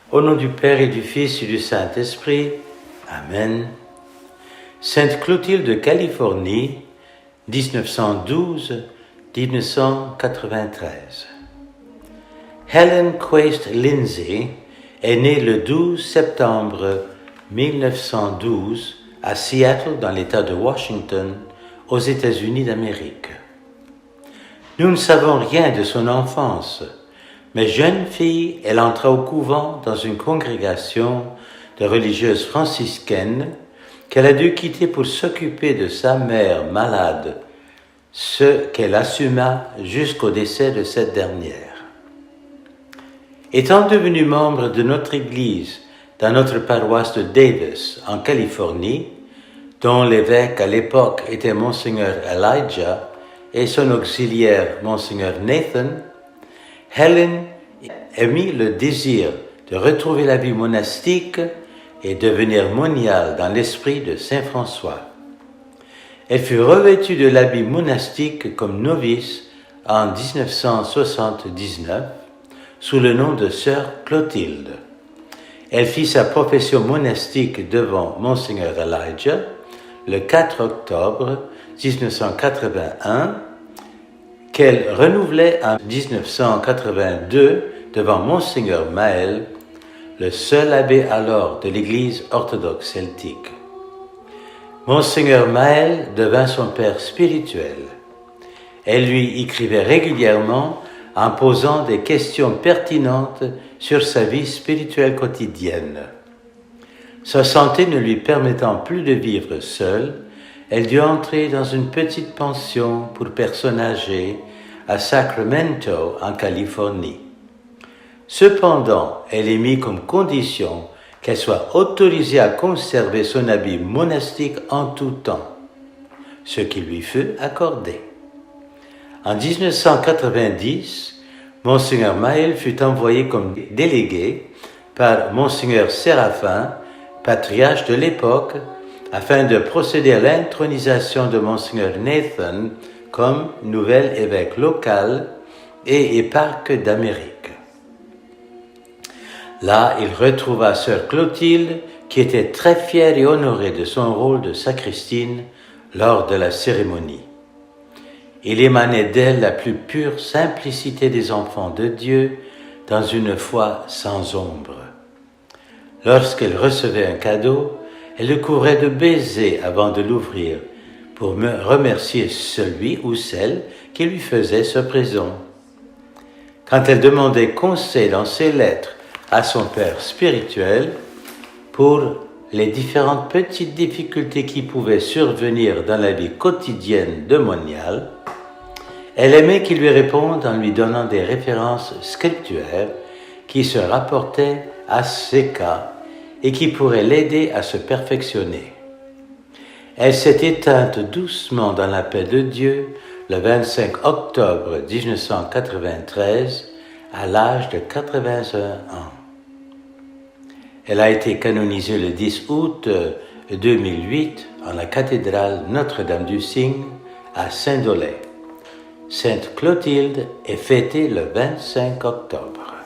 Au nom du Père et du Fils et du Saint-Esprit. Amen. Sainte Clotilde de Californie, 1912-1993. Helen Quast Lindsay est née le 12 septembre 1912 à Seattle, dans l'État de Washington, aux États-Unis d'Amérique. Nous ne savons rien de son enfance, mais jeune fille, elle entra au couvent dans une congrégation de religieuses franciscaines qu'elle a dû quitter pour s'occuper de sa mère malade, ce qu'elle assuma jusqu'au décès de cette dernière. Étant devenue membre de notre Église dans notre paroisse de Davis, en Californie, dont l'évêque à l'époque était Monseigneur Elijah et son auxiliaire Monseigneur Nathan, Helen émit le désir de retrouver la vie monastique et devenir moniale dans l'esprit de Saint François. Elle fut revêtue de l'habit monastique comme novice en 1979 sous le nom de Sœur Clotilde. Elle fit sa profession monastique devant Monseigneur Elijah le 4 octobre 1981, qu'elle renouvelait en 1982 devant Monseigneur Maël, le seul abbé alors de l'Église orthodoxe celtique. Monseigneur Maël devint son père spirituel. Elle lui écrivait régulièrement en posant des questions pertinentes sur sa vie spirituelle quotidienne. Sa santé ne lui permettant plus de vivre seule, elle dut entrer dans une petite pension pour personnes âgées à Sacramento, en Californie. Cependant, elle émit comme condition qu'elle soit autorisée à conserver son habit monastique en tout temps, ce qui lui fut accordé. En 1990, Monseigneur Maël fut envoyé comme délégué par Monseigneur Séraphin, patriarche de l'époque, afin de procéder à l'intronisation de Monseigneur Nathan comme nouvel évêque local et éparque d'Amérique. Là, il retrouva Sœur Clotilde, qui était très fière et honorée de son rôle de sacristine lors de la cérémonie. Il émanait d'elle la plus pure simplicité des enfants de Dieu dans une foi sans ombre. Lorsqu'elle recevait un cadeau, elle le couvrait de baisers avant de l'ouvrir pour remercier celui ou celle qui lui faisait ce présent. Quand elle demandait conseil dans ses lettres à son père spirituel pour les différentes petites difficultés qui pouvaient survenir dans la vie quotidienne de moniale, elle aimait qu'il lui réponde en lui donnant des références scripturaires qui se rapportaient à ses cas et qui pourraient l'aider à se perfectionner. Elle s'est éteinte doucement dans la paix de Dieu le 25 octobre 1993 à l'âge de 81 ans. Elle a été canonisée le 10 août 2008 en la cathédrale Notre-Dame du Cygne à Saint-Dolay. Sainte Clotilde est fêtée le 25 octobre.